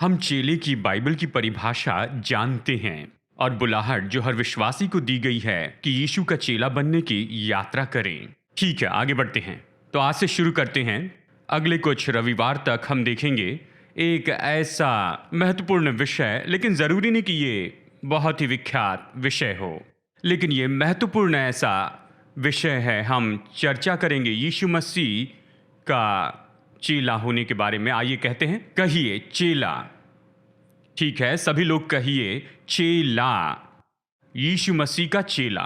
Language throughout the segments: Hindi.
हम चेले की बाइबल की परिभाषा जानते हैं और बुलाहट जो हर विश्वासी को दी गई है कि यीशु का चेला बनने की यात्रा करें। ठीक है, आगे बढ़ते हैं। तो आज से शुरू करते हैं। अगले कुछ रविवार तक हम देखेंगे एक ऐसा महत्वपूर्ण विषय, लेकिन जरूरी नहीं कि ये बहुत ही विख्यात विषय हो, लेकिन ये महत्वपूर्ण ऐसा विषय है। हम चर्चा करेंगे यीशु मसीह का चेला होने के बारे में। आइए कहते हैं, कहिए चेला। ठीक है, सभी लोग कहिए चेला। यीशु मसीह का चेला।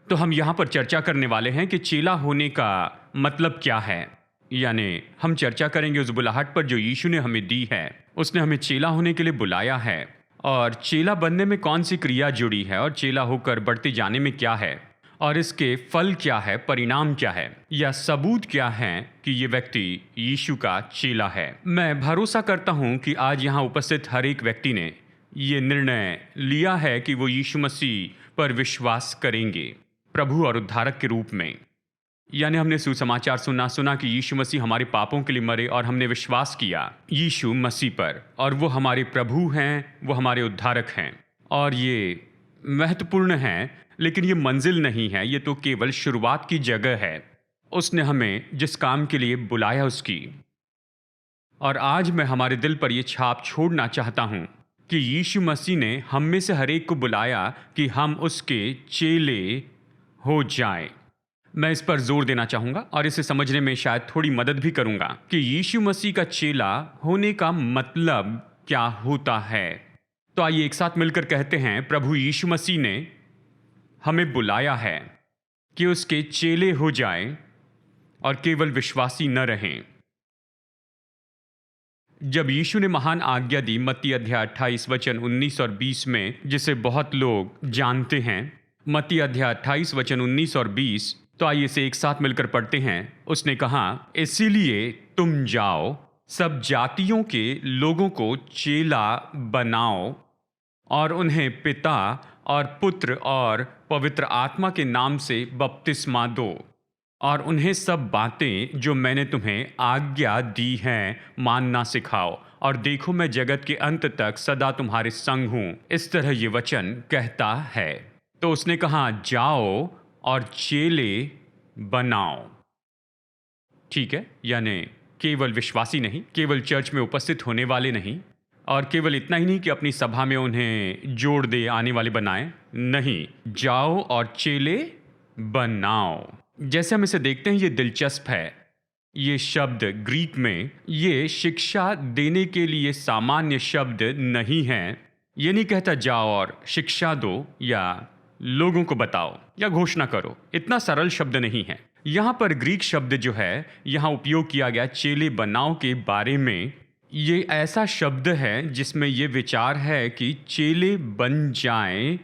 तो हम यहां पर चर्चा करने वाले हैं कि चेला होने का मतलब क्या है। यानी हम चर्चा करेंगे उस बुलाहट पर जो यीशु ने हमें दी है। उसने हमें चेला होने के लिए बुलाया है, और चेला बनने में कौन सी क्रिया जुड़ी है, और चेला होकर बढ़ते जाने में क्या है, और इसके फल क्या है, परिणाम क्या है, या सबूत क्या है कि ये व्यक्ति यीशु का चेला है। मैं भरोसा करता हूं कि आज यहां उपस्थित हर एक व्यक्ति ने ये निर्णय लिया है कि वो यीशु मसीह पर विश्वास करेंगे प्रभु और उद्धारक के रूप में। यानी हमने सुसमाचार सुना कि यीशु मसीह हमारे पापों के लिए मरे, और हमने विश्वास किया यीशु मसीह पर, और वो हमारे प्रभु हैं, वो हमारे उद्धारक हैं। और ये महत्वपूर्ण है, लेकिन ये मंजिल नहीं है, ये तो केवल शुरुआत की जगह है उसने हमें जिस काम के लिए बुलाया उसकी। और आज मैं हमारे दिल पर यह छाप छोड़ना चाहता हूं कि यीशु मसीह ने हम में से हर एक को बुलाया कि हम उसके चेले हो जाएं। मैं इस पर जोर देना चाहूंगा और इसे समझने में शायद थोड़ी मदद भी करूंगा कि यीशु मसीह का चेला होने का मतलब क्या होता है। तो आइए एक साथ मिलकर कहते हैं, प्रभु यीशु मसीह ने हमें बुलाया है कि उसके चेले हो जाएं और केवल विश्वासी न रहें। जब यीशु ने महान आज्ञा दी, मत्ती अध्याय 28 वचन 19 और 20 में, जिसे बहुत लोग जानते हैं, मत्ती अध्याय 28 वचन 19 और 20, तो आइए इसे एक साथ मिलकर पढ़ते हैं। उसने कहा, इसीलिए तुम जाओ, सब जातियों के लोगों को चेला बनाओ और उन्हें पिता और पुत्र और पवित्र आत्मा के नाम से बपतिस्मा दो, और उन्हें सब बातें जो मैंने तुम्हें आज्ञा दी हैं मानना सिखाओ, और देखो मैं जगत के अंत तक सदा तुम्हारे संग हूं। इस तरह ये वचन कहता है। तो उसने कहा, जाओ और चेले बनाओ। ठीक है, यानी केवल विश्वासी नहीं, केवल चर्च में उपस्थित होने वाले नहीं, और केवल इतना ही नहीं कि अपनी सभा में उन्हें जोड़ दे आने वाले बनाए। नहीं, जाओ और चेले बनाओ। जैसे हम इसे देखते हैं, ये दिलचस्प है। ये शब्द ग्रीक में ये शिक्षा देने के लिए सामान्य शब्द नहीं है। ये नहीं कहता जाओ और शिक्षा दो या लोगों को बताओ या घोषणा करो। इतना सरल शब्द नहीं है। यहां पर ग्रीक शब्द जो है यहां उपयोग किया गया चेले बनाओ के बारे में, ये ऐसा शब्द है जिसमें ये विचार है कि चेले बन जाएं,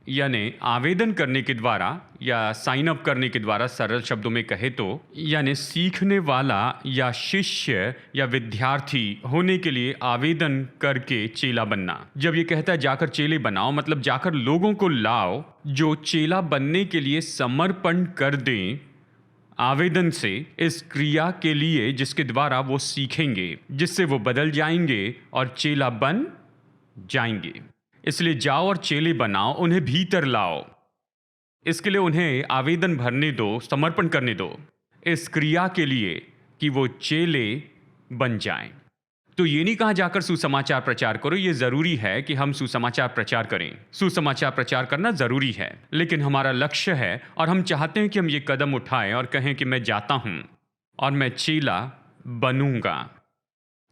यानी आवेदन करने के द्वारा या साइन अप करने के द्वारा, सरल शब्दों में कहे तो, यानी सीखने वाला या शिष्य या विद्यार्थी होने के लिए आवेदन करके चेला बनना। जब ये कहता है जाकर चेले बनाओ, मतलब जाकर लोगों को लाओ जो चेला बनने के लिए समर्पण कर दें आवेदन से, इस क्रिया के लिए जिसके द्वारा वो सीखेंगे, जिससे वो बदल जाएंगे और चेला बन जाएंगे। इसलिए जाओ और चेले बनाओ, उन्हें भीतर लाओ। इसके लिए उन्हें आवेदन भरने दो, समर्पण करने दो इस क्रिया के लिए कि वो चेले बन जाएं। तो ये नहीं कहा जाकर सुसमाचार प्रचार करो। ये जरूरी है कि हम सुसमाचार प्रचार करें, सुसमाचार प्रचार करना जरूरी है, लेकिन हमारा लक्ष्य है और हम चाहते हैं कि हम ये कदम उठाएं और कहें कि मैं जाता हूं और मैं चेला बनूंगा।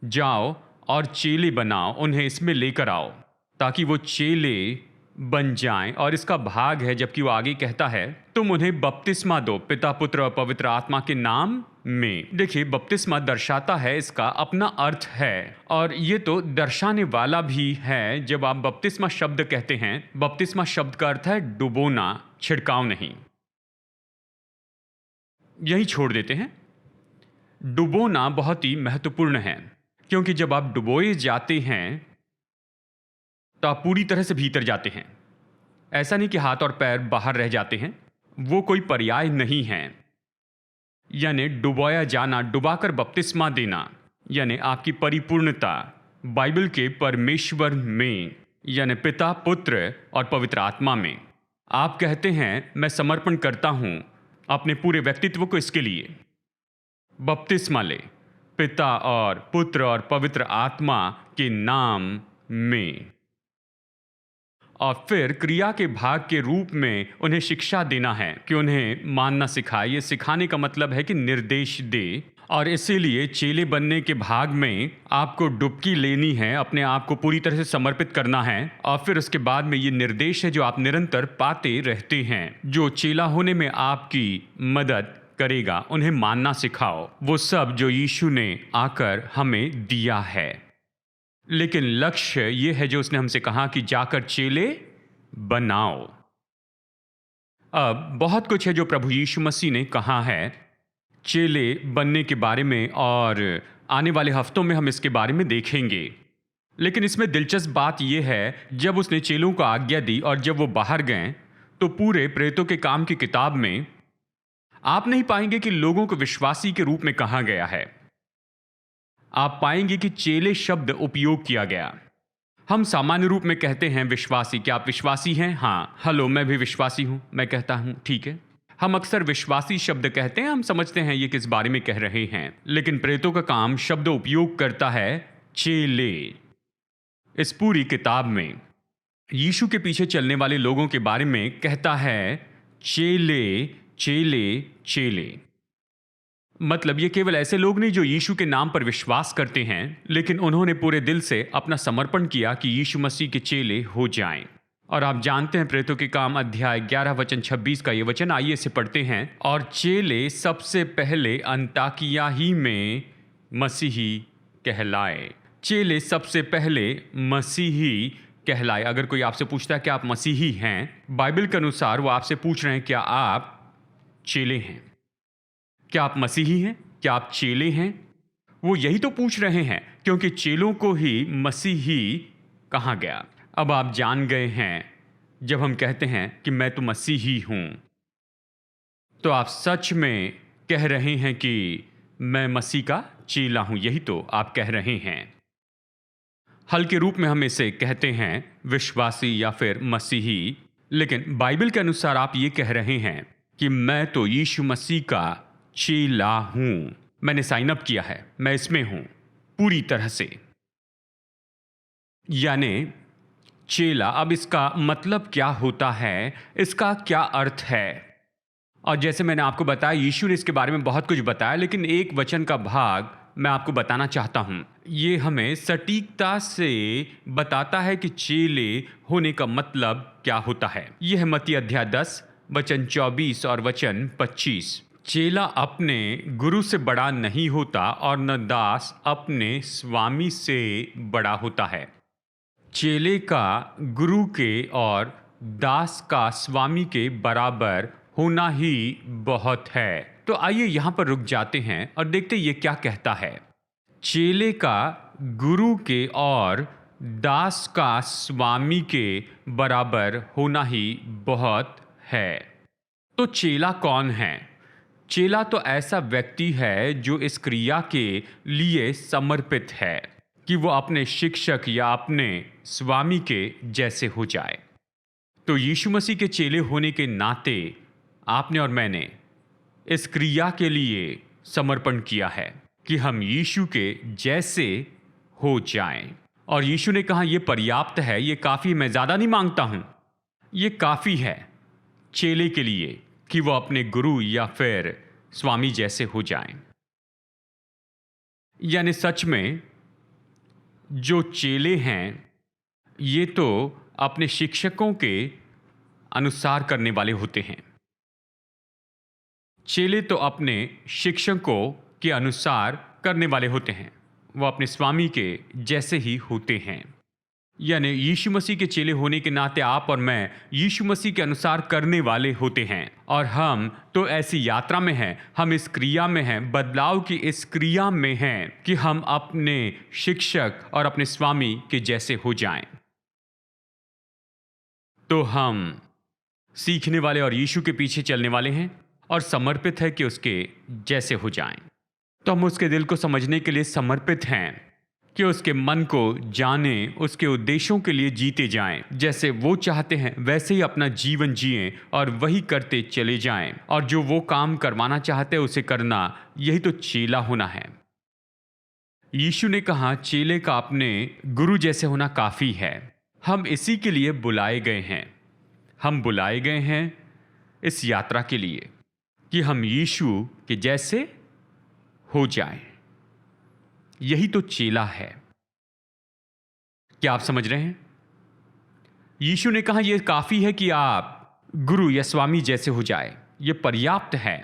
जाओ और चेले बनाओ, उन्हें इसमें लेकर आओ ताकि वो चेले बन जाएं। और इसका भाग है, जबकि वो आगे कहता है, तुम उन्हें बपतिस्मा दो पिता पुत्र और पवित्र आत्मा के नाम में। देखिए, बपतिस्मा दर्शाता है, इसका अपना अर्थ है, और ये तो दर्शाने वाला भी है। जब आप बपतिस्मा शब्द कहते हैं, बपतिस्मा शब्द का अर्थ है डुबोना, छिड़काव नहीं। यही छोड़ देते हैं। डुबोना बहुत ही महत्वपूर्ण है, क्योंकि जब आप डुबोए जाते हैं तो आप पूरी तरह से भीतर जाते हैं। ऐसा नहीं कि हाथ और पैर बाहर रह जाते हैं, वो कोई पर्याय नहीं है। यानी डुबोया जाना, डुबाकर बपतिस्मा देना, यानी आपकी परिपूर्णता बाइबल के परमेश्वर में, यानी पिता, पुत्र और पवित्र आत्मा में। आप कहते हैं, मैं समर्पण करता हूं अपने पूरे व्यक्तित्व को इसके लिए। बपतिस्मा ले, पिता और पुत्र और पवित्र आत्मा के नाम में। और फिर क्रिया के भाग के रूप में उन्हें शिक्षा देना है कि उन्हें मानना सिखाए। ये सिखाने का मतलब है कि निर्देश दे। और इसीलिए चेले बनने के भाग में आपको डुबकी लेनी है, अपने आप को पूरी तरह से समर्पित करना है। और फिर उसके बाद में ये निर्देश है जो आप निरंतर पाते रहते हैं, जो चेला होने में आपकी मदद करेगा। उन्हें मानना सिखाओ, वो सब जो यीशु ने आकर हमें दिया है। लेकिन लक्ष्य ये है जो उसने हमसे कहा कि जाकर चेले बनाओ। अब बहुत कुछ है जो प्रभु यीशु मसीह ने कहा है चेले बनने के बारे में, और आने वाले हफ्तों में हम इसके बारे में देखेंगे। लेकिन इसमें दिलचस्प बात यह है, जब उसने चेलों को आज्ञा दी और जब वो बाहर गए, तो पूरे प्रेरितों के काम की किताब में आप नहीं पाएंगे कि लोगों को विश्वासी के रूप में कहा गया है। आप पाएंगे कि चेले शब्द उपयोग किया गया। हम सामान्य रूप में कहते हैं विश्वासी। क्या आप विश्वासी हैं? हाँ, हेलो, मैं भी विश्वासी हूं। मैं कहता हूं ठीक है। हम अक्सर विश्वासी शब्द कहते हैं, हम समझते हैं ये किस बारे में कह रहे हैं। लेकिन प्रेरितों का काम शब्द उपयोग करता है चेले। इस पूरी किताब में यीशु के पीछे चलने वाले लोगों के बारे में कहता है चेले, चेले, चेले। मतलब ये केवल ऐसे लोग नहीं जो यीशु के नाम पर विश्वास करते हैं, लेकिन उन्होंने पूरे दिल से अपना समर्पण किया कि यीशु मसीह के चेले हो जाएं। और आप जानते हैं प्रेरितों के काम अध्याय 11 वचन 26 का ये वचन, आइए इसे पढ़ते हैं। और चेले सबसे पहले अंताकिया ही में मसीही कहलाए। चेले सबसे पहले मसीही कहलाए। अगर कोई आपसे पूछता है कि आप मसीही हैं, बाइबल के अनुसार वो आपसे पूछ रहे हैं क्या आप चेले हैं? क्या आप मसीही हैं? क्या आप चेले हैं? वो यही तो पूछ रहे हैं, क्योंकि चेलों को ही मसीही कहा गया। अब आप जान गए हैं, जब हम कहते हैं कि मैं तो मसीही हूं, तो आप सच में कह रहे हैं कि मैं मसीह का चेला हूं। यही तो आप कह रहे हैं। हल्के रूप में हम इसे कहते हैं विश्वासी या फिर मसीही, लेकिन बाइबल के अनुसार आप ये कह रहे हैं कि मैं तो यीशु मसीह का चेला हूं। मैंने साइन अप किया है, मैं इसमें हूं पूरी तरह से। यानी चेला। अब इसका मतलब क्या होता है? इसका क्या अर्थ है? और जैसे मैंने आपको बताया, यीशु ने इसके बारे में बहुत कुछ बताया, लेकिन एक वचन का भाग मैं आपको बताना चाहता हूं। ये हमें सटीकता से बताता है कि चेले होने का मतलब क्या होता है। यह है मत्ती अध्याय 10 वचन 24 और वचन 25। चेला अपने गुरु से बड़ा नहीं होता और न दास अपने स्वामी से बड़ा होता है। चेले का गुरु के और दास का स्वामी के बराबर होना ही बहुत है। तो आइए यहां पर रुक जाते हैं और देखते ये क्या कहता है। चेले का गुरु के और दास का स्वामी के बराबर होना ही बहुत है। तो चेला कौन है? चेला तो ऐसा व्यक्ति है जो इस क्रिया के लिए समर्पित है कि वो अपने शिक्षक या अपने स्वामी के जैसे हो जाए। तो यीशु मसीह के चेले होने के नाते आपने और मैंने इस क्रिया के लिए समर्पण किया है कि हम यीशु के जैसे हो जाएं। और यीशु ने कहा यह पर्याप्त है, ये काफ़ी, मैं ज़्यादा नहीं मांगता हूं, ये काफ़ी है चेले के लिए कि वो अपने गुरु या फिर स्वामी जैसे हो जाएं। यानी सच में जो चेले हैं ये तो अपने शिक्षकों के अनुसार करने वाले होते हैं। चेले तो अपने शिक्षकों के अनुसार करने वाले होते हैं, वो अपने स्वामी के जैसे ही होते हैं। यानी यीशु मसीह के चेले होने के नाते आप और मैं यीशु मसीह के अनुसार करने वाले होते हैं। और हम तो ऐसी यात्रा में हैं, हम इस क्रिया में हैं, बदलाव की इस क्रिया में हैं कि हम अपने शिक्षक और अपने स्वामी के जैसे हो जाएं। तो हम सीखने वाले और यीशु के पीछे चलने वाले हैं और समर्पित है कि उसके जैसे हो जाएं। तो हम उसके दिल को समझने के लिए समर्पित हैं कि उसके मन को जाने, उसके उद्देश्यों के लिए जीते जाएं। जैसे वो चाहते हैं वैसे ही अपना जीवन जिएं और वही करते चले जाएं। और जो वो काम करवाना चाहते हैं उसे करना, यही तो चेला होना है। यीशु ने कहा चेले का अपने गुरु जैसे होना काफी है। हम इसी के लिए बुलाए गए हैं। हम बुलाए गए हैं इस यात्रा के लिए कि हम यीशु के जैसे हो जाएं। यही तो चेला है। क्या आप समझ रहे हैं? यीशु ने कहा यह काफी है कि आप गुरु या स्वामी जैसे हो जाए। यह पर्याप्त है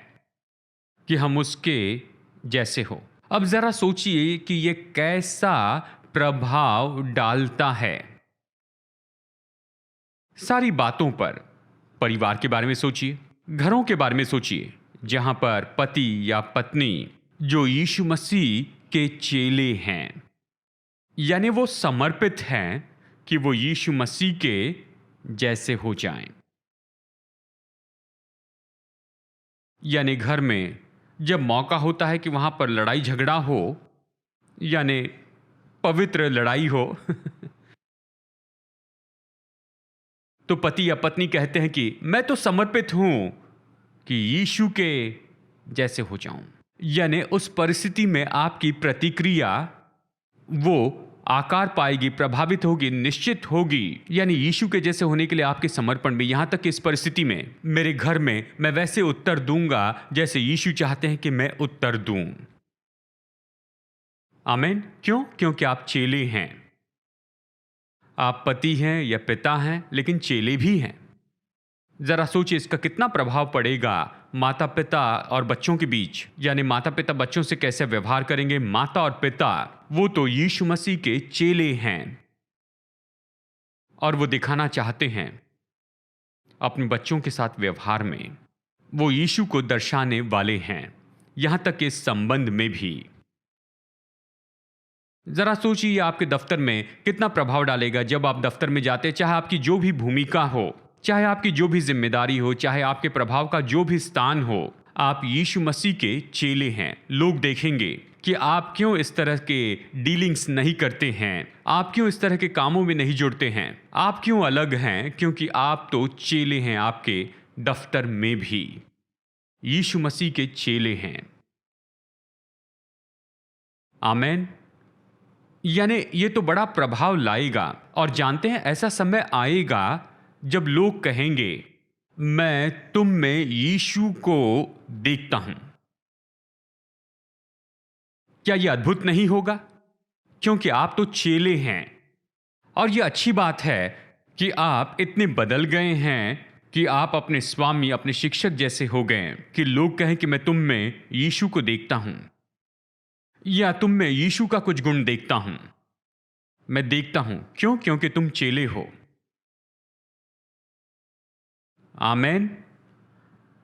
कि हम उसके जैसे हो। अब जरा सोचिए कि यह कैसा प्रभाव डालता है सारी बातों पर। परिवार के बारे में सोचिए, घरों के बारे में सोचिए, जहां पर पति या पत्नी जो यीशु मसीह के चेले हैं, यानी वो समर्पित हैं कि वो यीशु मसीह के जैसे हो जाएं। यानी घर में जब मौका होता है कि वहां पर लड़ाई झगड़ा हो, यानी पवित्र लड़ाई हो तो पति या पत्नी कहते हैं कि मैं तो समर्पित हूं कि यीशु के जैसे हो जाऊं। यानी उस परिस्थिति में आपकी प्रतिक्रिया वो आकार पाएगी, प्रभावित होगी, निश्चित होगी। यानी यीशु के जैसे होने के लिए आपके समर्पण में, यहां तक कि इस परिस्थिति में मेरे घर में मैं वैसे उत्तर दूंगा जैसे यीशु चाहते हैं कि मैं उत्तर दूं। आमीन। क्यों? क्योंकि आप चेले हैं। आप पति हैं या पिता हैं, लेकिन चेले भी हैं। जरा सोचिए इसका कितना प्रभाव पड़ेगा माता पिता और बच्चों के बीच। यानी माता पिता बच्चों से कैसे व्यवहार करेंगे। माता और पिता वो तो यीशु मसीह के चेले हैं और वो दिखाना चाहते हैं अपने बच्चों के साथ व्यवहार में वो यीशु को दर्शाने वाले हैं, यहां तक कि इस संबंध में भी। जरा सोचिए आपके दफ्तर में कितना प्रभाव डालेगा जब आप दफ्तर में जाते, चाहे आपकी जो भी भूमिका हो, चाहे आपकी जो भी जिम्मेदारी हो, चाहे आपके प्रभाव का जो भी स्थान हो, आप यीशु मसीह के चेले हैं। लोग देखेंगे कि आप क्यों इस तरह के डीलिंग्स नहीं करते हैं, आप क्यों इस तरह के कामों में नहीं जुड़ते हैं, आप क्यों अलग हैं, क्योंकि आप तो चेले हैं। आपके दफ्तर में भी यीशु मसीह के चेले हैं। आमीन। यानी ये तो बड़ा प्रभाव लाएगा। और जानते हैं ऐसा समय आएगा जब लोग कहेंगे मैं तुम में यीशु को देखता हूं। क्या यह अद्भुत नहीं होगा? क्योंकि आप तो चेले हैं और यह अच्छी बात है कि आप इतने बदल गए हैं कि आप अपने स्वामी, अपने शिक्षक जैसे हो गए कि लोग कहें कि मैं तुम में यीशु को देखता हूं या तुम में यीशु का कुछ गुण देखता हूं। मैं देखता हूं। क्यों? क्योंकि तुम चेले हो। आमीन।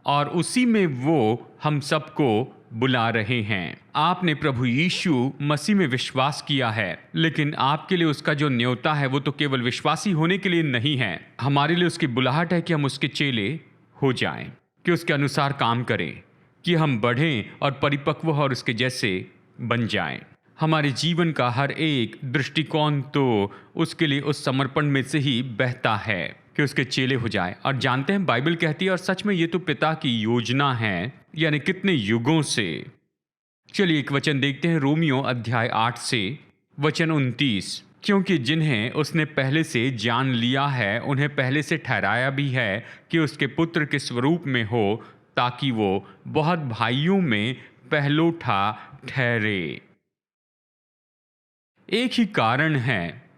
और उसी में वो हम सबको बुला रहे हैं। आपने प्रभु यीशु मसीह में विश्वास किया है, लेकिन आपके लिए उसका जो न्योता है वो तो केवल विश्वासी होने के लिए नहीं है। हमारे लिए उसकी बुलाहट है कि हम उसके चेले हो जाएं, कि उसके अनुसार काम करें, कि हम बढ़ें और परिपक्व और उसके जैसे बन जाएं। हमारे जीवन का हर एक दृष्टिकोण तो उसके लिए उस समर्पण में से ही बहता है कि उसके चेले हो जाए। और जानते हैं बाइबल कहती है, और सच में ये तो पिता की योजना है, यानी कितने युगों से। चलिए एक वचन देखते हैं, रोमियो अध्याय 8 से वचन 29। क्योंकि जिन्हें उसने पहले से जान लिया है उन्हें पहले से ठहराया भी है कि उसके पुत्र के स्वरूप में हो, ताकि वो बहुत भाइयों में पहलोठा ठहरे। एक ही कारण है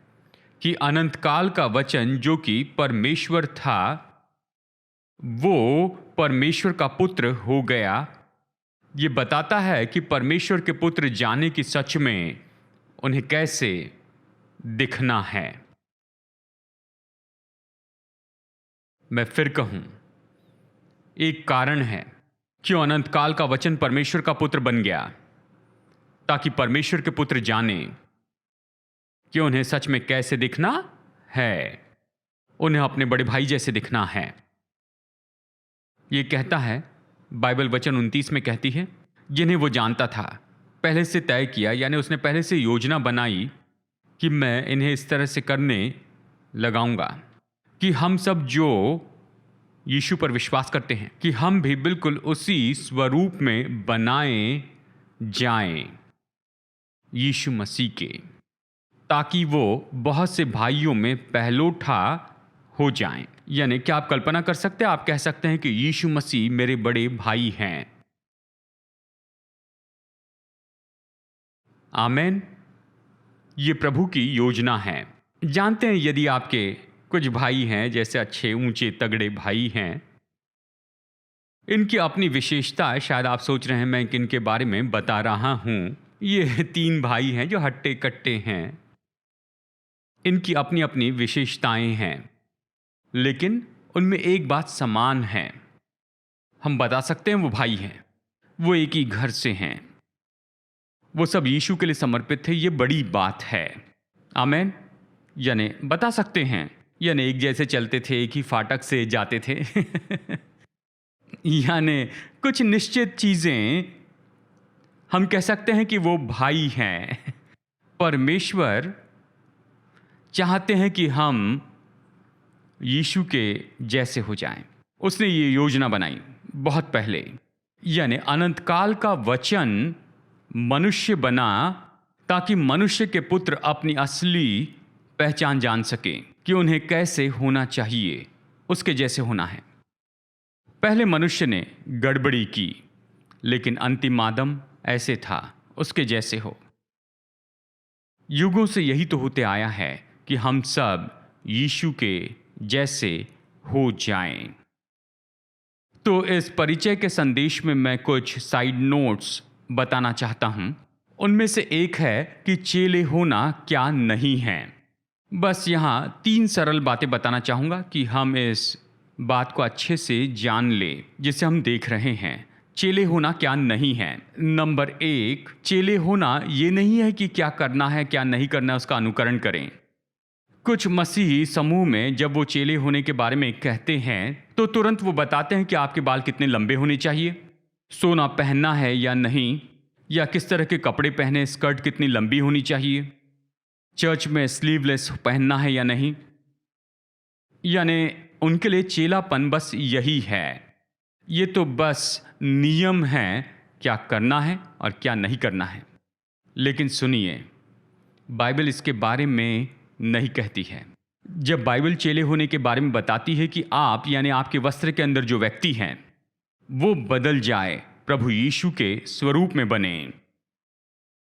कि अनंत काल का वचन जो कि परमेश्वर था वो परमेश्वर का पुत्र हो गया। ये बताता है कि परमेश्वर के पुत्र जाने की सच में उन्हें कैसे दिखना है। मैं फिर कहूं, एक कारण है क्यों अनंत काल का वचन परमेश्वर का पुत्र बन गया, ताकि परमेश्वर के पुत्र जाने कि उन्हें सच में कैसे दिखना है। उन्हें अपने बड़े भाई जैसे दिखना है। यह कहता है बाइबल वचन 29 में कहती है, जिन्हें वो जानता था, पहले से तय किया, यानी उसने पहले से योजना बनाई कि मैं इन्हें इस तरह से करने लगाऊंगा कि हम सब जो यीशु पर विश्वास करते हैं कि हम भी बिल्कुल उसी स्वरूप में बनाए जाएं यीशु मसीह के, ताकि वो बहुत से भाइयों में पहलोठा हो जाएं। यानी क्या आप कल्पना कर सकते हैं? आप कह सकते हैं कि यीशु मसीह मेरे बड़े भाई हैं। आमेन। ये प्रभु की योजना है। जानते हैं, यदि आपके कुछ भाई हैं, जैसे अच्छे ऊंचे तगड़े भाई हैं, इनकी अपनी विशेषता है। शायद आप सोच रहे हैं मैं किनके बारे में बता रहा हूं। ये 3 भाई हैं जो हट्टे कट्टे हैं। इनकी अपनी अपनी विशेषताएं हैं, लेकिन उनमें एक बात समान है। हम बता सकते हैं वो भाई हैं, वो एक ही घर से हैं, वो सब यीशु के लिए समर्पित थे। ये बड़ी बात है। आमेन। यानी बता सकते हैं, यानी एक जैसे चलते थे, एक ही फाटक से जाते थे। यानी कुछ निश्चित चीजें हम कह सकते हैं कि वो भाई हैं। परमेश्वर चाहते हैं कि हम यीशु के जैसे हो जाएं। उसने ये योजना बनाई बहुत पहले। यानी अनंत काल का वचन मनुष्य बना ताकि मनुष्य के पुत्र अपनी असली पहचान जान सके कि उन्हें कैसे होना चाहिए, उसके जैसे होना है। पहले मनुष्य ने गड़बड़ी की, लेकिन अंतिम आदम ऐसे था, उसके जैसे हो। युगों से यही तो होते आया है कि हम सब यीशु के जैसे हो जाएं। तो इस परिचय के संदेश में मैं कुछ साइड नोट्स बताना चाहता हूं। उनमें से एक है कि चेले होना क्या नहीं है। बस यहां 3 सरल बातें बताना चाहूंगा कि हम इस बात को अच्छे से जान लें जिसे हम देख रहे हैं। चेले होना क्या नहीं है। नंबर 1, चेले होना ये नहीं है कि क्या करना है क्या नहीं करना है उसका अनुकरण करें। कुछ मसीही समूह में जब वो चेले होने के बारे में कहते हैं तो तुरंत वो बताते हैं कि आपके बाल कितने लंबे होने चाहिए, सोना पहनना है या नहीं, या किस तरह के कपड़े पहने, स्कर्ट कितनी लंबी होनी चाहिए, चर्च में स्लीवलेस पहनना है या नहीं। यानी उनके लिए चेलापन बस यही है। ये तो बस नियम है, क्या करना है और क्या नहीं करना है। लेकिन सुनिए, बाइबल इसके बारे में नहीं कहती है। जब बाइबल चेले होने के बारे में बताती है कि आप यानी आपके वस्त्र के अंदर जो व्यक्ति हैं वो बदल जाए, प्रभु यीशु के स्वरूप में बने।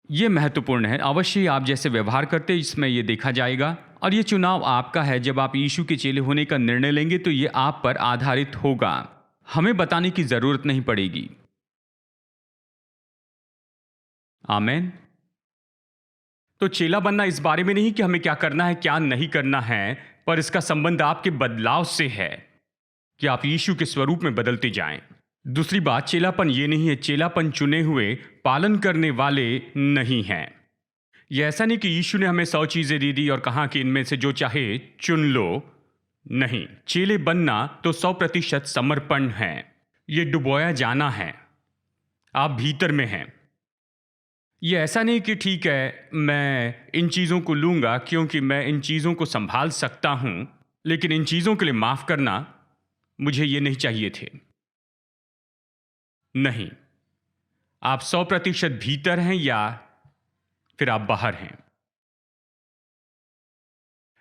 यह महत्वपूर्ण है। अवश्य आप जैसे व्यवहार करते इसमें यह देखा जाएगा, और यह चुनाव आपका है। जब आप यीशु के चेले होने का निर्णय लेंगे तो यह आप पर आधारित होगा। हमें बताने की जरूरत नहीं पड़ेगी। आमेन। तो चेला बनना इस बारे में नहीं कि हमें क्या करना है क्या नहीं करना है, पर इसका संबंध आपके बदलाव से है कि आप यीशु के स्वरूप में बदलते जाएं। दूसरी बात, चेलापन ये नहीं है, चेलापन चुने हुए पालन करने वाले नहीं हैं। यह ऐसा नहीं कि यीशु ने हमें 100 चीजें दे दी और कहा कि इनमें से जो चाहे चुन लो। नहीं, चेले बनना तो 100% समर्पण है। ये डुबोया जाना है। आप भीतर में हैं। ये ऐसा नहीं कि ठीक है मैं इन चीज़ों को लूँगा क्योंकि मैं इन चीज़ों को संभाल सकता हूँ, लेकिन इन चीज़ों के लिए माफ़ करना, मुझे ये नहीं चाहिए थे। नहीं, आप 100% भीतर हैं या फिर आप बाहर हैं।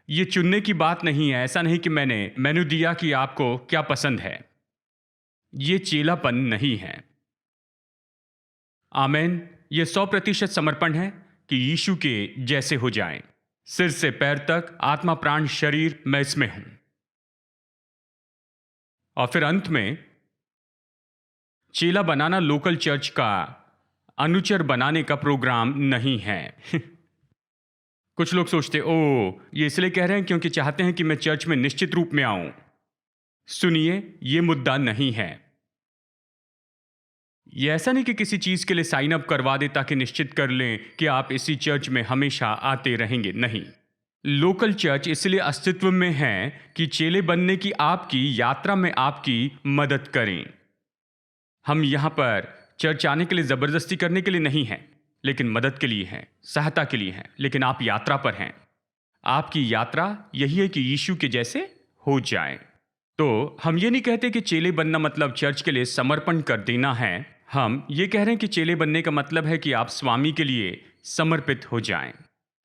ये चुनने की बात नहीं है। ऐसा नहीं कि मैंने मेनू दिया कि आपको क्या पसंद है। ये चेलापन नहीं है। आमेन। ये 100% समर्पण है कि यीशु के जैसे हो जाएं, सिर से पैर तक, आत्मा प्राण शरीर, मैं इसमें हूं। और फिर अंत में चेला बनाना लोकल चर्च का अनुचर बनाने का प्रोग्राम नहीं है। कुछ लोग सोचते ओ ये इसलिए कह रहे हैं क्योंकि चाहते हैं कि मैं चर्च में निश्चित रूप में आऊं। सुनिए, ये मुद्दा नहीं है। ये ऐसा नहीं कि किसी चीज के लिए साइन अप करवा दे ताकि निश्चित कर लें कि आप इसी चर्च में हमेशा आते रहेंगे। नहीं, लोकल चर्च इसलिए अस्तित्व में है कि चेले बनने की आपकी यात्रा में आपकी मदद करें। हम यहां पर चर्च आने के लिए जबरदस्ती करने के लिए नहीं हैं, लेकिन मदद के लिए हैं, सहायता के लिए हैं। लेकिन आप यात्रा पर हैं। आपकी यात्रा यही है कि यीशु के जैसे हो जाए। तो हम ये नहीं कहते कि चेले बनना मतलब चर्च के लिए समर्पण कर देना है। हम ये कह रहे हैं कि चेले बनने का मतलब है कि आप स्वामी के लिए समर्पित हो जाएं।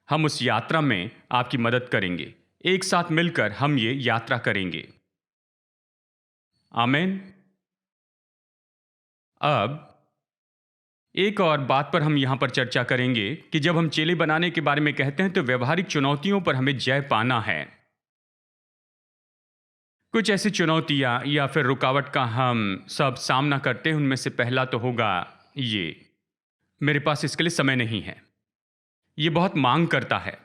हम उस यात्रा में आपकी मदद करेंगे। एक साथ मिलकर हम ये यात्रा करेंगे। आमीन। अब एक और बात पर हम यहां पर चर्चा करेंगे कि जब हम चेले बनाने के बारे में कहते हैं तो व्यवहारिक चुनौतियों पर हमें जय पाना है। कुछ ऐसी चुनौतियां या फिर रुकावट का हम सब सामना करते हैं। उनमें से पहला तो होगा ये, मेरे पास इसके लिए समय नहीं है। ये बहुत मांग करता है।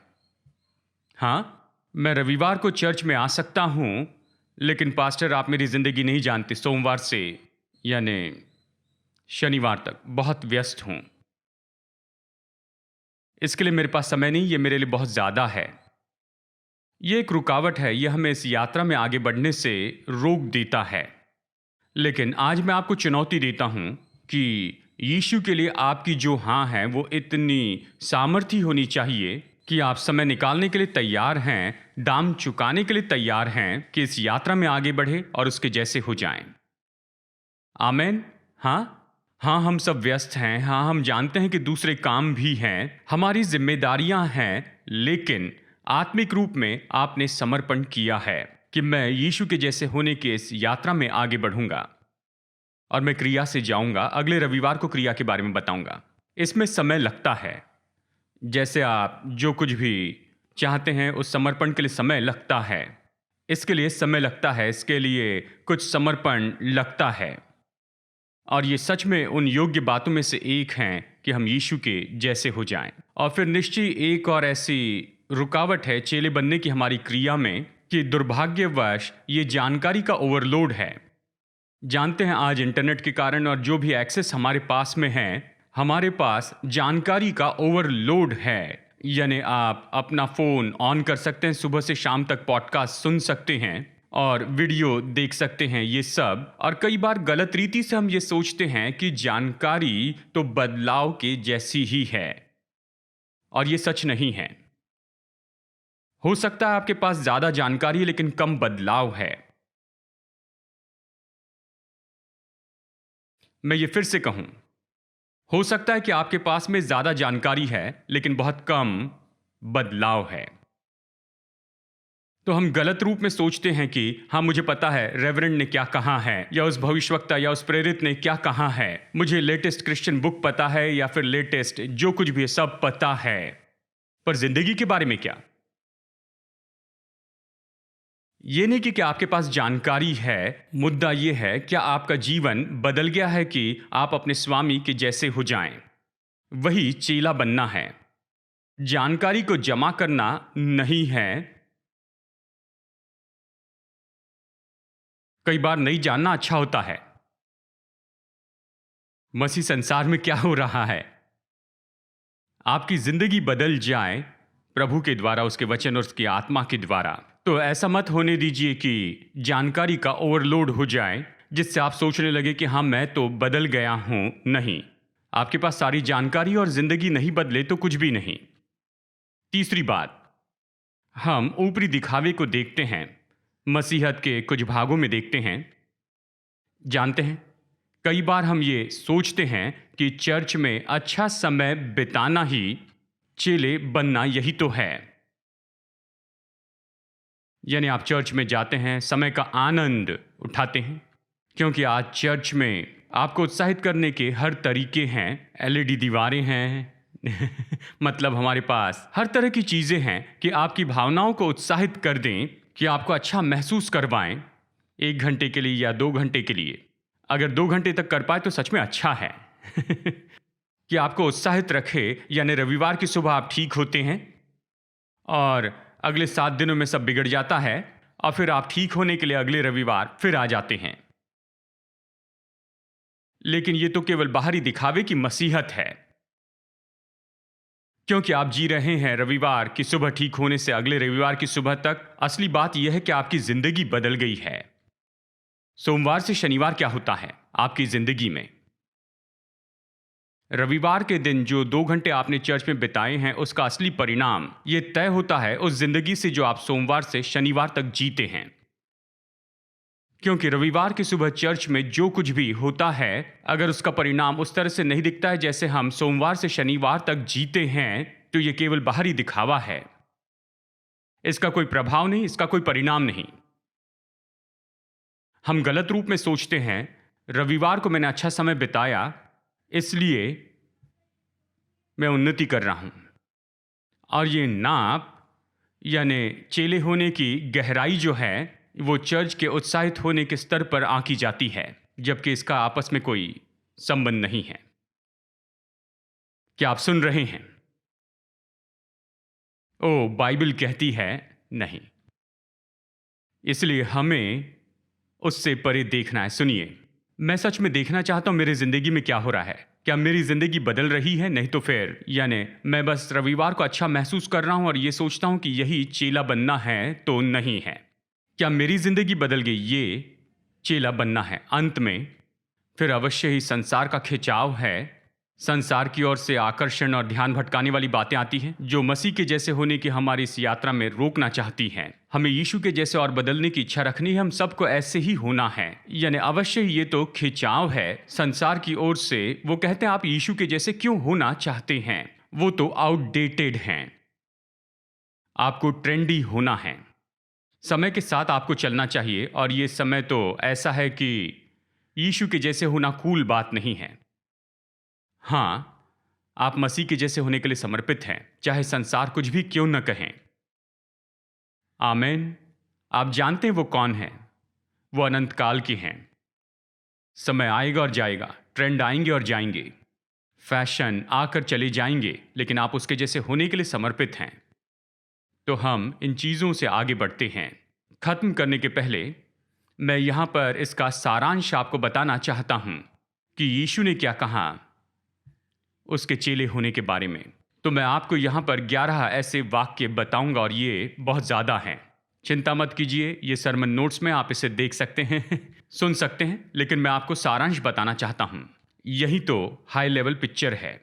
हाँ, मैं रविवार को चर्च में आ सकता हूं, लेकिन पास्टर आप मेरी जिंदगी नहीं जानते, सोमवार से यानी शनिवार तक बहुत व्यस्त हूं। इसके लिए मेरे पास समय नहीं, ये मेरे लिए बहुत ज्यादा है। ये एक रुकावट है, यह हमें इस यात्रा में आगे बढ़ने से रोक देता है। लेकिन आज मैं आपको चुनौती देता हूं कि यीशु के लिए आपकी जो हाँ है वो इतनी सामर्थ्य होनी चाहिए कि आप समय निकालने के लिए तैयार हैं, दाम चुकाने के लिए तैयार हैं कि इस यात्रा में आगे बढ़े और उसके जैसे हो जाएं। आमीन। हाँ हाँ, हम सब व्यस्त हैं। हाँ, हम जानते हैं कि दूसरे काम भी हैं, हमारी जिम्मेदारियां हैं, लेकिन आत्मिक रूप में आपने समर्पण किया है कि मैं यीशु के जैसे होने के इस यात्रा में आगे बढ़ूंगा और मैं क्रिया से जाऊंगा। अगले रविवार को क्रिया के बारे में बताऊंगा। इसमें समय लगता है। जैसे आप जो कुछ भी चाहते हैं उस समर्पण के लिए समय लगता है। इसके लिए समय लगता है, इसके लिए कुछ समर्पण लगता है। और ये सच में उन योग्य बातों में से एक हैं कि हम यीशु के जैसे हो जाएं। और फिर निश्चय एक और ऐसी रुकावट है चेले बनने की हमारी क्रिया में कि दुर्भाग्यवश ये जानकारी का ओवरलोड है। जानते हैं आज इंटरनेट के कारण और जो भी एक्सेस हमारे पास में है, हमारे पास जानकारी का ओवरलोड है। यानी आप अपना फोन ऑन कर सकते हैं, सुबह से शाम तक पॉडकास्ट सुन सकते हैं और वीडियो देख सकते हैं, ये सब। और कई बार गलत रीति से हम ये सोचते हैं कि जानकारी तो बदलाव के जैसी ही है, और ये सच नहीं है। हो सकता है आपके पास ज्यादा जानकारी है लेकिन कम बदलाव है। मैं ये फिर से कहूं, हो सकता है कि आपके पास में ज्यादा जानकारी है लेकिन बहुत कम बदलाव है। तो हम गलत रूप में सोचते हैं कि हाँ, मुझे पता है रेवरेंड ने क्या कहा है, या उस भविष्यवक्ता या उस प्रेरित ने क्या कहा है, मुझे लेटेस्ट क्रिश्चियन बुक पता है या फिर लेटेस्ट जो कुछ भी है सब पता है। पर जिंदगी के बारे में क्या? ये नहीं कि क्या आपके पास जानकारी है, मुद्दा ये है क्या आपका जीवन बदल गया है कि आप अपने स्वामी के जैसे हो जाएं। वही चेला बनना है, जानकारी को जमा करना नहीं है। कई बार नहीं जानना अच्छा होता है। मसीह संसार में क्या हो रहा है, आपकी जिंदगी बदल जाए प्रभु के द्वारा, उसके वचन और उसकी आत्मा के द्वारा। तो ऐसा मत होने दीजिए कि जानकारी का ओवरलोड हो जाए जिससे आप सोचने लगे कि हाँ, मैं तो बदल गया हूं। नहीं, आपके पास सारी जानकारी और जिंदगी नहीं बदले तो कुछ भी नहीं। तीसरी बात, हम ऊपरी दिखावे को देखते हैं, मसीहत के कुछ भागों में देखते हैं। जानते हैं, कई बार हम ये सोचते हैं कि चर्च में अच्छा समय बिताना ही चेले बनना यही तो है। यानी आप चर्च में जाते हैं, समय का आनंद उठाते हैं, क्योंकि आज चर्च में आपको उत्साहित करने के हर तरीके हैं। एलईडी दीवारें हैं मतलब हमारे पास हर तरह की चीजें हैं कि आपकी भावनाओं को उत्साहित कर दें, कि आपको अच्छा महसूस करवाएं 1 घंटे के लिए या 2 घंटे के लिए। अगर 2 घंटे तक कर पाए तो सच में अच्छा है कि आपको उत्साहित रखे। यानी रविवार की सुबह आप ठीक होते हैं और अगले 7 दिनों में सब बिगड़ जाता है और फिर आप ठीक होने के लिए अगले रविवार फिर आ जाते हैं। लेकिन यह तो केवल बाहरी दिखावे की मसीहत है, क्योंकि आप जी रहे हैं रविवार की सुबह ठीक होने से अगले रविवार की सुबह तक। असली बात यह है कि आपकी जिंदगी बदल गई है। सोमवार से शनिवार क्या होता है आपकी जिंदगी में? रविवार के दिन जो 2 घंटे आपने चर्च में बिताए हैं, उसका असली परिणाम ये तय होता है उस जिंदगी से जो आप सोमवार से शनिवार तक जीते हैं। क्योंकि रविवार की सुबह चर्च में जो कुछ भी होता है, अगर उसका परिणाम उस तरह से नहीं दिखता है जैसे हम सोमवार से शनिवार तक जीते हैं, तो ये केवल बाहरी दिखावा है। इसका कोई प्रभाव नहीं, इसका कोई परिणाम नहीं। हम गलत रूप में सोचते हैं, रविवार को मैंने अच्छा समय बिताया, इसलिए मैं उन्नति कर रहा हूं। और ये नाप यानी चेले होने की गहराई जो है, वो चर्च के उत्साहित होने के स्तर पर आंकी जाती है, जबकि इसका आपस में कोई संबंध नहीं है। क्या आप सुन रहे हैं? ओ, बाइबल कहती है नहीं। इसलिए हमें उससे परे देखना है। सुनिए, मैं सच में देखना चाहता हूं मेरी जिंदगी में क्या हो रहा है। क्या मेरी जिंदगी बदल रही है? नहीं तो फिर यानी मैं बस रविवार को अच्छा महसूस कर रहा हूं और ये सोचता हूं कि यही चेला बनना है, तो नहीं है। क्या मेरी जिंदगी बदल गई? ये चेला बनना है। अंत में फिर अवश्य ही संसार का खिंचाव है, संसार की ओर से आकर्षण और ध्यान भटकाने वाली बातें आती हैं, जो मसीह के जैसे होने की हमारी इस यात्रा में रोकना चाहती हैं। हमें यीशु के जैसे और बदलने की इच्छा रखनी है। हम सबको ऐसे ही होना है। यानी अवश्य ही ये तो खिंचाव है संसार की ओर से। वो कहते हैं आप यीशु के जैसे क्यों होना चाहते हैं? वो तो आउटडेटेड हैं। आपको ट्रेंडी होना है। समय के साथ आपको चलना चाहिए, और ये समय तो ऐसा है कि यीशु के जैसे होना कूल बात नहीं है। हाँ, आप मसीह के जैसे होने के लिए समर्पित हैं, चाहे संसार कुछ भी क्यों न कहें। आमेन। आप जानते हैं वो कौन है? वो अनंत काल के हैं। समय आएगा और जाएगा, ट्रेंड आएंगे और जाएंगे, फैशन आकर चले जाएंगे, लेकिन आप उसके जैसे होने के लिए समर्पित हैं। तो हम इन चीज़ों से आगे बढ़ते हैं। खत्म करने के पहले मैं यहाँ पर इसका सारांश आपको बताना चाहता हूँ कि यीशु ने क्या कहा उसके चेले होने के बारे में। तो मैं आपको यहाँ पर 11 ऐसे वाक्य बताऊंगा, और ये बहुत ज़्यादा हैं। चिंता मत कीजिए, ये सरमन नोट्स में आप इसे देख सकते हैं सुन सकते हैं, लेकिन मैं आपको सारांश बताना चाहता हूँ। यही तो हाई लेवल पिक्चर है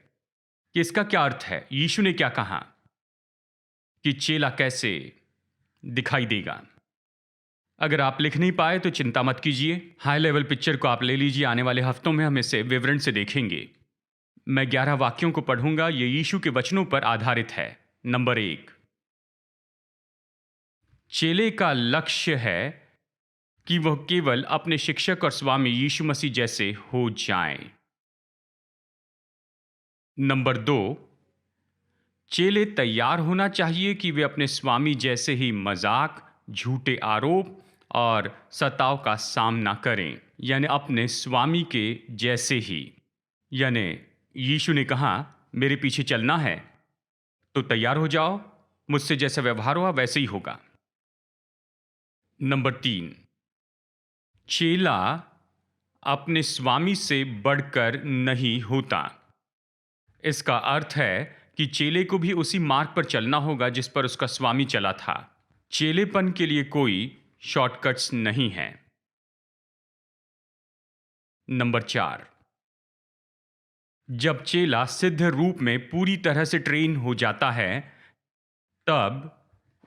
कि इसका क्या अर्थ है। यीशु ने क्या कहा कि चेला कैसे दिखाई देगा। अगर आप लिख नहीं पाए तो चिंता मत कीजिए, हाई लेवल पिक्चर को आप ले लीजिए। आने वाले हफ्तों में हम इसे विवरण से देखेंगे। मैं 11 वाक्यों को पढ़ूंगा। ये यीशु के वचनों पर आधारित है। नंबर 1, चेले का लक्ष्य है कि वह केवल अपने शिक्षक और स्वामी यीशु मसीह जैसे हो जाएं। नंबर 2, चेले तैयार होना चाहिए कि वे अपने स्वामी जैसे ही मजाक, झूठे आरोप और सताव का सामना करें, यानी अपने स्वामी के जैसे ही। यानी यीशु ने कहा मेरे पीछे चलना है तो तैयार हो जाओ, मुझसे जैसा व्यवहार हुआ वैसे ही होगा। नंबर 3, चेला अपने स्वामी से बढ़कर नहीं होता। इसका अर्थ है कि चेले को भी उसी मार्ग पर चलना होगा जिस पर उसका स्वामी चला था। चेलेपन के लिए कोई शॉर्टकट्स नहीं है। नंबर 4, जब चेला सिद्ध रूप में पूरी तरह से ट्रेन हो जाता है, तब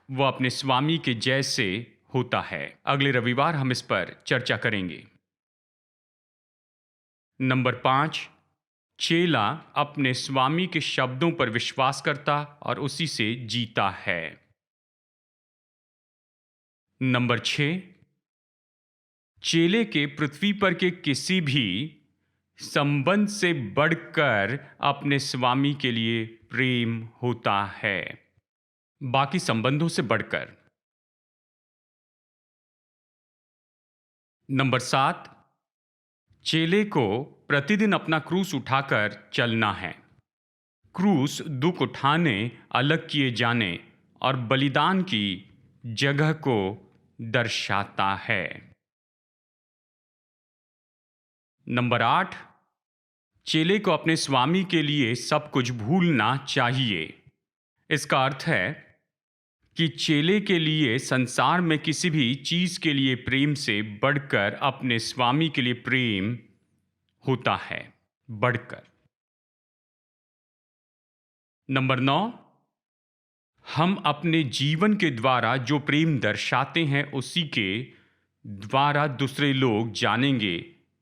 वह अपने स्वामी के जैसे होता है। अगले रविवार हम इस पर चर्चा करेंगे। नंबर 5, चेला अपने स्वामी के शब्दों पर विश्वास करता और उसी से जीता है। नंबर 6, चेले के पृथ्वी पर के किसी भी संबंध से बढ़कर अपने स्वामी के लिए प्रेम होता है, बाकी संबंधों से बढ़कर। नंबर 7, चेले को प्रतिदिन अपना क्रूस उठाकर चलना है। क्रूस दुख उठाने, अलग किए जाने और बलिदान की जगह को दर्शाता है। नंबर 8, चेले को अपने स्वामी के लिए सब कुछ भूलना चाहिए। इसका अर्थ है कि चेले के लिए संसार में किसी भी चीज के लिए प्रेम से बढ़कर अपने स्वामी के लिए प्रेम होता है, बढ़कर। नंबर 9, हम अपने जीवन के द्वारा जो प्रेम दर्शाते हैं उसी के द्वारा दूसरे लोग जानेंगे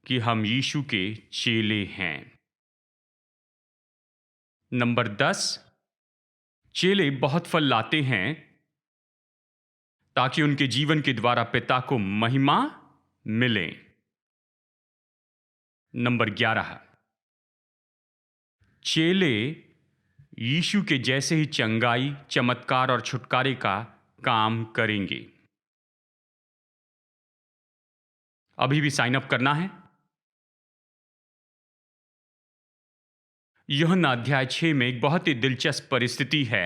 कि हम यीशु के चेले हैं। नंबर 10, चेले बहुत फल लाते हैं ताकि उनके जीवन के द्वारा पिता को महिमा मिले। नंबर 11, चेले यीशु के जैसे ही चंगाई, चमत्कार और छुटकारे का काम करेंगे। अभी भी साइन अप करना है। यूहन्ना अध्याय 6 में एक बहुत ही दिलचस्प परिस्थिति है।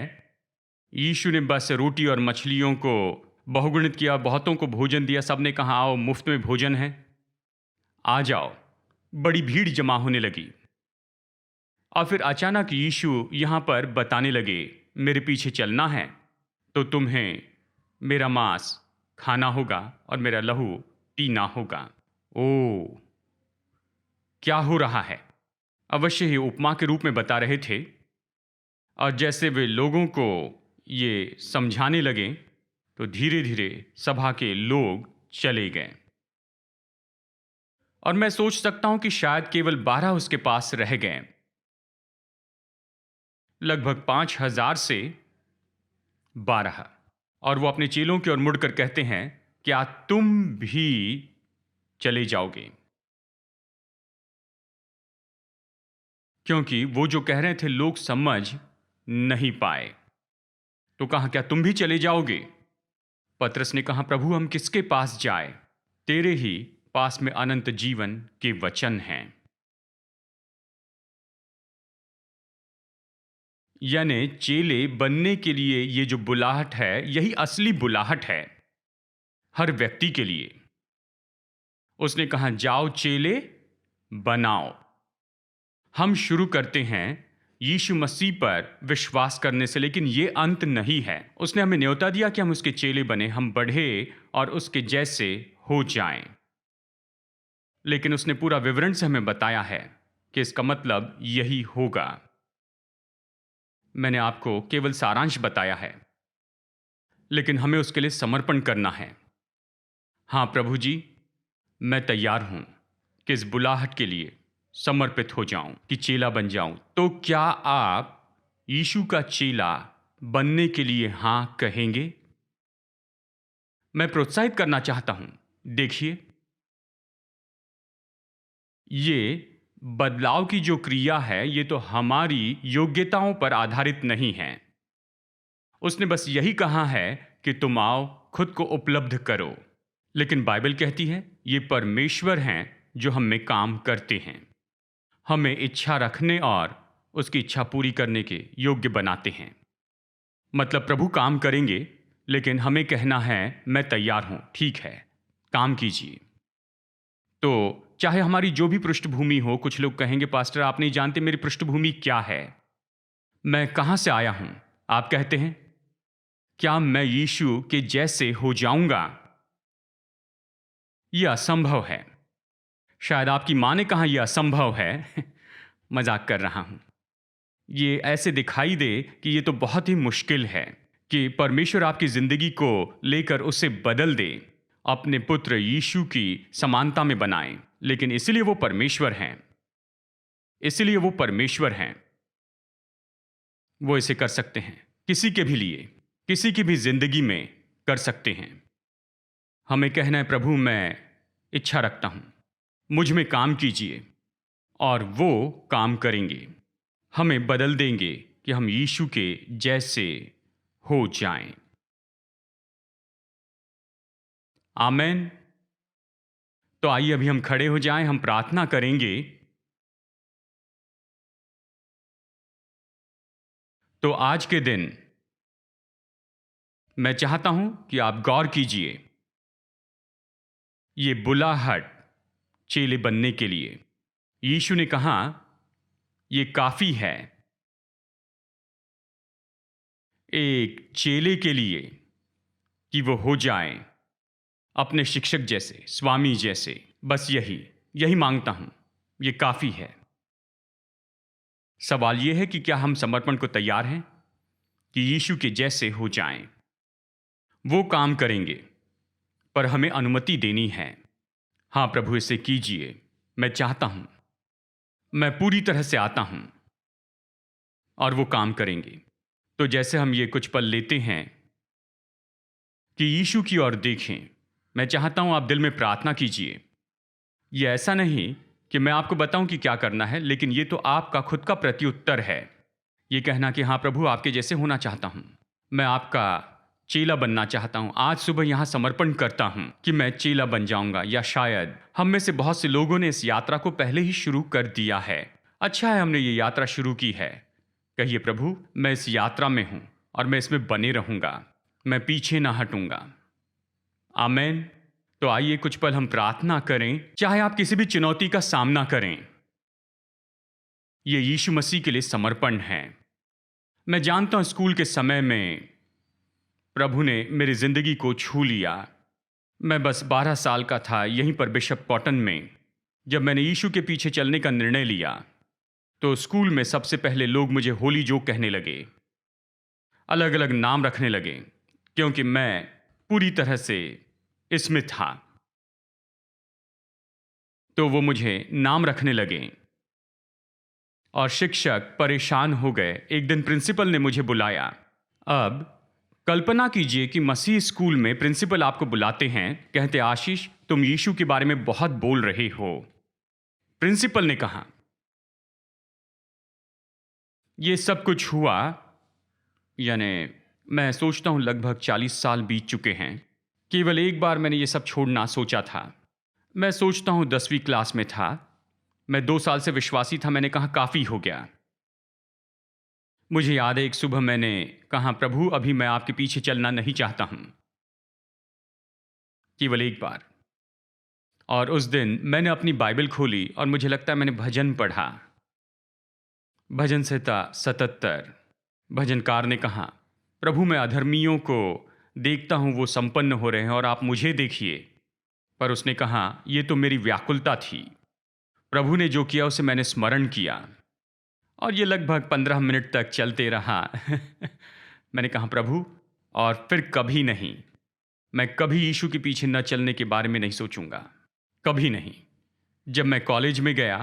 यीशु ने बस रोटी और मछलियों को बहुगुणित किया, बहुतों को भोजन दिया, सबने कहा आओ मुफ्त में भोजन है, आ जाओ। बड़ी भीड़ जमा होने लगी और फिर अचानक यीशु यहां पर बताने लगे, मेरे पीछे चलना है तो तुम्हें मेरा मांस खाना होगा और मेरा लहू पीना होगा। ओ, क्या हो रहा है? अवश्य ही उपमा के रूप में बता रहे थे और जैसे वे लोगों को ये समझाने लगे तो धीरे धीरे सभा के लोग चले गए और मैं सोच सकता हूं कि शायद केवल 12 उसके पास रह गए। लगभग 5,000 से 12। और वो अपने चेलों की ओर मुड़कर कहते हैं, क्या तुम भी चले जाओगे? क्योंकि वो जो कह रहे थे लोग समझ नहीं पाए। तो कहा, क्या तुम भी चले जाओगे? पतरस ने कहा, प्रभु हम किसके पास जाए? तेरे ही पास में अनंत जीवन के वचन हैं। यानी चेले बनने के लिए ये जो बुलाहट है, यही असली बुलाहट है हर व्यक्ति के लिए। उसने कहा, जाओ चेले बनाओ। हम शुरू करते हैं यीशु मसीह पर विश्वास करने से, लेकिन ये अंत नहीं है। उसने हमें न्योता दिया कि हम उसके चेले बने, हम बढ़े और उसके जैसे हो जाएं। लेकिन उसने पूरा विवरण से हमें बताया है कि इसका मतलब यही होगा। मैंने आपको केवल सारांश बताया है, लेकिन हमें उसके लिए समर्पण करना है। हाँ प्रभु जी, मैं तैयार हूं कि इस बुलाहट के लिए समर्पित हो जाऊं, कि चेला बन जाऊं। तो क्या आप यीशु का चेला बनने के लिए हां कहेंगे? मैं प्रोत्साहित करना चाहता हूं। देखिए, ये बदलाव की जो क्रिया है, ये तो हमारी योग्यताओं पर आधारित नहीं है। उसने बस यही कहा है कि तुम आओ, खुद को उपलब्ध करो। लेकिन बाइबल कहती है ये परमेश्वर हैं जो हम में काम करते हैं, हमें इच्छा रखने और उसकी इच्छा पूरी करने के योग्य बनाते हैं। मतलब प्रभु काम करेंगे, लेकिन हमें कहना है मैं तैयार हूं, ठीक है, काम कीजिए। तो चाहे हमारी जो भी पृष्ठभूमि हो, कुछ लोग कहेंगे पास्टर आप नहीं जानते मेरी पृष्ठभूमि क्या है, मैं कहां से आया हूं। आप कहते हैं, क्या मैं यीशु के जैसे हो जाऊंगा? यह असंभव है। शायद आपकी मां ने कहा यह असंभव है। मजाक कर रहा हूं। ये ऐसे दिखाई दे कि ये तो बहुत ही मुश्किल है कि परमेश्वर आपकी जिंदगी को लेकर उसे बदल दे, अपने पुत्र यीशु की समानता में बनाए। लेकिन इसलिए वो परमेश्वर हैं, इसलिए वो परमेश्वर हैं, वो इसे कर सकते हैं। किसी के भी लिए, किसी की भी जिंदगी में कर सकते हैं। हमें कहना है प्रभु मैं इच्छा रखता हूं, मुझ में काम कीजिए, और वो काम करेंगे, हमें बदल देंगे कि हम यीशु के जैसे हो जाएं। आमेन। तो आइए अभी हम खड़े हो जाएं, हम प्रार्थना करेंगे। तो आज के दिन मैं चाहता हूं कि आप गौर कीजिए, ये बुलाहट चेले बनने के लिए यीशु ने कहा ये काफी है एक चेले के लिए कि वो हो जाए अपने शिक्षक जैसे, स्वामी जैसे। बस यही मांगता हूं, ये काफी है। सवाल यह है कि क्या हम समर्पण को तैयार हैं कि यीशु के जैसे हो जाएं। वो काम करेंगे, पर हमें अनुमति देनी है। हाँ प्रभु, इसे कीजिए, मैं चाहता हूं, मैं पूरी तरह से आता हूं, और वो काम करेंगे। तो जैसे हम ये कुछ पल लेते हैं कि यीशु की ओर देखें, मैं चाहता हूं आप दिल में प्रार्थना कीजिए। ये ऐसा नहीं कि मैं आपको बताऊं कि क्या करना है, लेकिन ये तो आपका खुद का प्रत्युत्तर है। ये कहना कि हाँ प्रभु, आपके जैसे होना चाहता हूं, मैं आपका चेला बनना चाहता हूं। आज सुबह यहां समर्पण करता हूं कि मैं चेला बन जाऊंगा। या शायद हम में से बहुत से लोगों ने इस यात्रा को पहले ही शुरू कर दिया है। अच्छा है, हमने ये यात्रा शुरू की है। कहिए, प्रभु मैं इस यात्रा में हूं और मैं इसमें बने रहूंगा, मैं पीछे ना हटूंगा। आमीन। तो आइए कुछ पल हम प्रार्थना करें। चाहे आप किसी भी चुनौती का सामना करें, यह यीशु मसीह के लिए समर्पण है। मैं जानता हूं स्कूल के समय में प्रभु ने मेरी जिंदगी को छू लिया। मैं बस 12 साल का था, यहीं पर बिशप कॉटन में, जब मैंने यीशु के पीछे चलने का निर्णय लिया। तो स्कूल में सबसे पहले लोग मुझे होली जो कहने लगे, अलग अलग नाम रखने लगे, क्योंकि मैं पूरी तरह से इसमें था। तो वो मुझे नाम रखने लगे और शिक्षक परेशान हो गए। एक दिन प्रिंसिपल ने मुझे बुलाया। अब कल्पना कीजिए कि मसीह स्कूल में प्रिंसिपल आपको बुलाते हैं, कहते आशीष तुम यीशु के बारे में बहुत बोल रहे हो। प्रिंसिपल ने कहा। ये सब कुछ हुआ, यानी मैं सोचता हूं लगभग 40 साल बीत चुके हैं। केवल एक बार मैंने ये सब छोड़ना सोचा था। मैं सोचता हूं 10वीं क्लास में था। मैं 2 साल से विश्वासी था। मैंने कहा काफी हो गया। मुझे याद है एक सुबह मैंने कहा, प्रभु अभी मैं आपके पीछे चलना नहीं चाहता हूं, केवल एक बार। और उस दिन मैंने अपनी बाइबल खोली और मुझे लगता है मैंने भजन पढ़ा, भजन संहिता 77। भजनकार ने कहा, प्रभु मैं अधर्मियों को देखता हूं, वो संपन्न हो रहे हैं और आप मुझे देखिए। पर उसने कहा, ये तो मेरी व्याकुलता थी। प्रभु ने जो किया उसे मैंने स्मरण किया और ये लगभग 15 मिनट तक चलते रहा। मैंने कहा, प्रभु और फिर कभी नहीं, मैं कभी यीशु के पीछे न चलने के बारे में नहीं सोचूंगा, कभी नहीं। जब मैं कॉलेज में गया,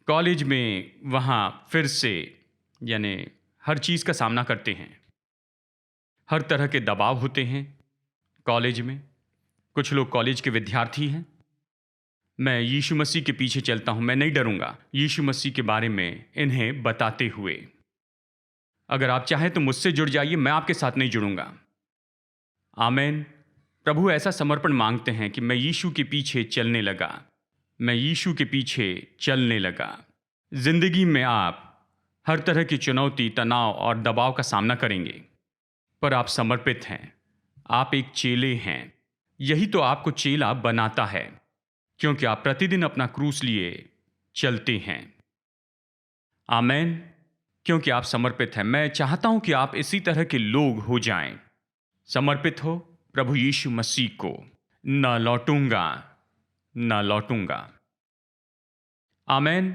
कॉलेज में वहाँ फिर से यानी हर चीज़ का सामना करते हैं, हर तरह के दबाव होते हैं कॉलेज में। कुछ लोग कॉलेज के विद्यार्थी हैं। मैं यीशु मसीह के पीछे चलता हूं, मैं नहीं डरूंगा यीशु मसीह के बारे में इन्हें बताते हुए। अगर आप चाहें तो मुझसे जुड़ जाइए, मैं आपके साथ नहीं जुड़ूंगा। आमीन। प्रभु ऐसा समर्पण मांगते हैं कि मैं यीशु के पीछे चलने लगा, मैं यीशु के पीछे चलने लगा। जिंदगी में आप हर तरह की चुनौती, तनाव और दबाव का सामना करेंगे, पर आप समर्पित हैं, आप एक चेले हैं। यही तो आपको चेला बनाता है, क्योंकि आप प्रतिदिन अपना क्रूस लिए चलते हैं। आमीन। क्योंकि आप समर्पित हैं। मैं चाहता हूं कि आप इसी तरह के लोग हो जाएं, समर्पित हो प्रभु यीशु मसीह को। न लौटूंगा, न लौटूंगा। आमीन।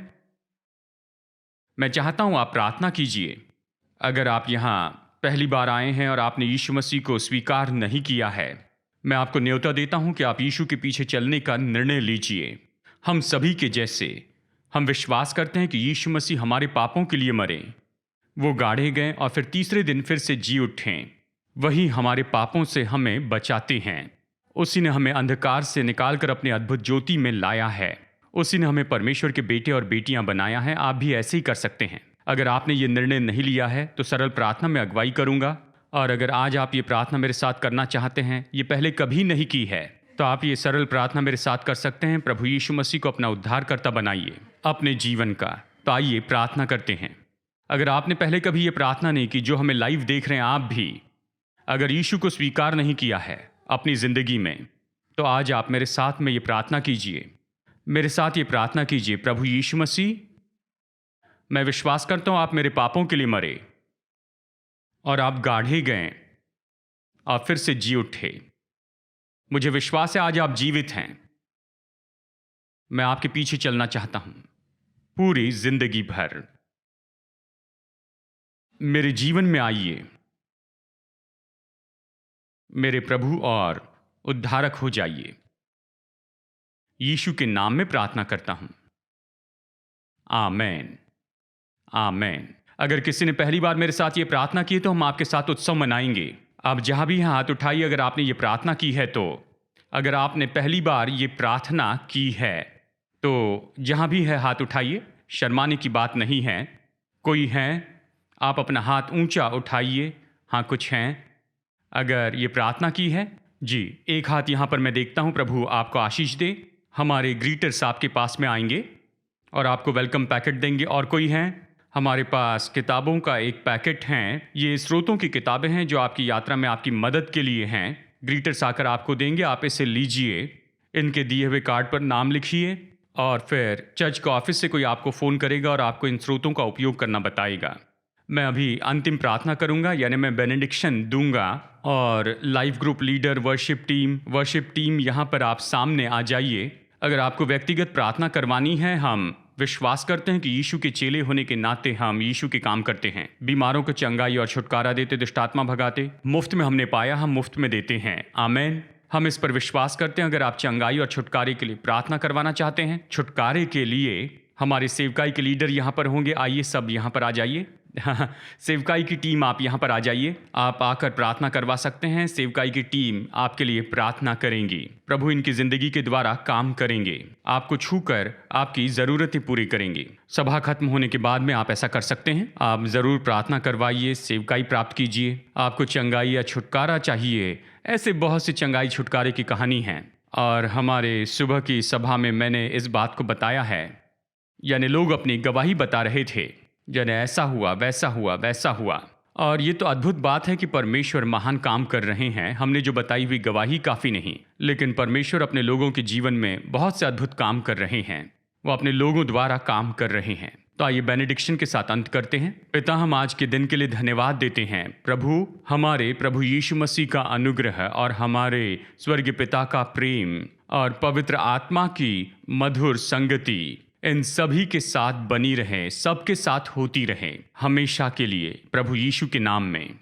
मैं चाहता हूं आप प्रार्थना कीजिए। अगर आप यहां पहली बार आए हैं और आपने यीशु मसीह को स्वीकार नहीं किया है, मैं आपको न्योता देता हूं कि आप यीशु के पीछे चलने का निर्णय लीजिए। हम सभी के जैसे हम विश्वास करते हैं कि यीशु मसीह हमारे पापों के लिए मरे, वो गाड़े गए और फिर तीसरे दिन फिर से जी उठें। वही हमारे पापों से हमें बचाते हैं। उसी ने हमें अंधकार से निकालकर अपने अद्भुत ज्योति में लाया है। उसी ने हमें परमेश्वर के बेटे और बेटियां बनाया है। आप भी ऐसे ही कर सकते हैं। अगर आपने ये निर्णय नहीं लिया है तो सरल प्रार्थना में अगुवाई करूंगा, और अगर आज आप ये प्रार्थना मेरे साथ करना चाहते हैं, ये पहले कभी नहीं की है, तो आप ये सरल प्रार्थना मेरे साथ कर सकते हैं। प्रभु यीशु मसीह को अपना उद्धारकर्ता बनाइए अपने जीवन का। तो आइए प्रार्थना करते हैं। अगर आपने पहले कभी ये प्रार्थना नहीं की, जो हमें लाइव देख रहे हैं, आप भी अगर यीशु को स्वीकार नहीं किया है अपनी ज़िंदगी में, तो आज आप मेरे साथ में ये प्रार्थना कीजिए। मेरे साथ ये प्रार्थना कीजिए। प्रभु यीशु मसीह, मैं विश्वास करता हूँ आप मेरे पापों के लिए मरे और आप गाढ़े गए और फिर से जी उठे। मुझे विश्वास है आज आप जीवित हैं। मैं आपके पीछे चलना चाहता हूं पूरी जिंदगी भर। मेरे जीवन में आइए, मेरे प्रभु और उद्धारक हो जाइए। यीशु के नाम में प्रार्थना करता हूं, आमेन, आमेन। अगर किसी ने पहली बार मेरे साथ ये प्रार्थना की तो हम आपके साथ उत्सव मनाएंगे। आप जहां भी हैं हाथ उठाइए अगर आपने ये प्रार्थना की है तो। अगर आपने पहली बार ये प्रार्थना की है तो जहां भी है हाथ उठाइए, शर्माने की बात नहीं है। कोई है? आप अपना हाथ ऊंचा उठाइए। हाँ, कुछ हैं। अगर ये प्रार्थना की है जी, एक हाथ यहाँ पर मैं देखता हूँ। प्रभु आपको आशीष दे। हमारे ग्रीटर्स आपके पास में आएंगे और आपको वेलकम पैकेट देंगे। और कोई है? हमारे पास किताबों का एक पैकेट है। ये स्रोतों की किताबें हैं जो आपकी यात्रा में आपकी मदद के लिए हैं। ग्रीटर्स आकर आपको देंगे, आप इसे लीजिए। इनके दिए हुए कार्ड पर नाम लिखिए और फिर चर्च के ऑफिस से कोई आपको फ़ोन करेगा और आपको इन स्रोतों का उपयोग करना बताएगा। मैं अभी अंतिम प्रार्थना करूंगा, यानी मैं बेनेडिक्शन दूंगा। और life group leader, worship team यहाँ पर आप सामने आ जाइए। अगर आपको व्यक्तिगत प्रार्थना करवानी है, हम विश्वास करते हैं कि यीशु के चेले होने के नाते हम यीशु के काम करते हैं। बीमारों को चंगाई और छुटकारा देते, दुष्टात्मा भगाते। मुफ्त में हमने पाया, हम मुफ्त में देते हैं। आमेन। हम इस पर विश्वास करते हैं। अगर आप चंगाई और छुटकारे के लिए प्रार्थना करवाना चाहते हैं, छुटकारे के लिए हमारे सेवकाई के लीडर यहाँ पर होंगे। आइए सब यहाँ पर आ जाइए। सेवकाई की टीम आप यहाँ पर आ जाइए। आप आकर प्रार्थना करवा सकते हैं। सेवकाई की टीम आपके लिए प्रार्थना करेंगी। प्रभु इनकी जिंदगी के द्वारा काम करेंगे, आपको छूकर आपकी ज़रूरतें पूरी करेंगे। सभा खत्म होने के बाद में आप ऐसा कर सकते हैं। आप ज़रूर प्रार्थना करवाइए, सेवकाई प्राप्त कीजिए। आपको चंगाई या छुटकारा चाहिए, ऐसे बहुत सी चंगाई छुटकारे की कहानी है। और हमारे सुबह की सभा में मैंने इस बात को बताया है, यानी लोग अपनी गवाही बता रहे थे, यानी ऐसा हुआ, वैसा हुआ, वैसा हुआ। और ये तो अद्भुत बात है कि परमेश्वर महान काम कर रहे हैं। हमने जो बताई हुई गवाही काफ़ी नहीं, लेकिन परमेश्वर अपने लोगों के जीवन में बहुत से अद्भुत काम कर रहे हैं। वो अपने लोगों द्वारा काम कर रहे हैं। तो आइए बेनेडिक्शन के साथ अंत करते हैं। पिता, हम आज के दिन के लिए धन्यवाद देते हैं। प्रभु, हमारे प्रभु यीशु मसीह का अनुग्रह और हमारे स्वर्गीय पिता का प्रेम और पवित्र आत्मा की मधुर संगति इन सभी के साथ बनी रहे, सबके साथ होती रहे हमेशा के लिए, प्रभु यीशु के नाम में।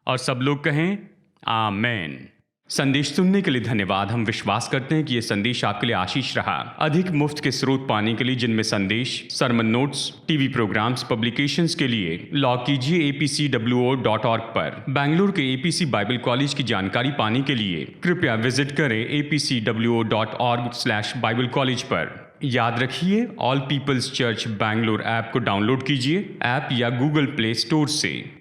और सब लोग कहें आमेन। संदेश सुनने के लिए धन्यवाद। हम विश्वास करते हैं कि यह संदेश आपके लिए आशीष रहा। अधिक मुफ्त के स्रोत पाने के लिए, जिनमें संदेश, sermon notes, TV programs, publications के लिए लॉग कीजिए apcwo.org पर। बेंगलुरु के एपीसी बाइबल कॉलेज की जानकारी पाने के लिए कृपया विजिट करें apcwo.org/बाइबल कॉलेज पर। याद रखिए, all peoples church Bangalore app को डाउनलोड कीजिए, ऐप या गूगल प्ले स्टोर से।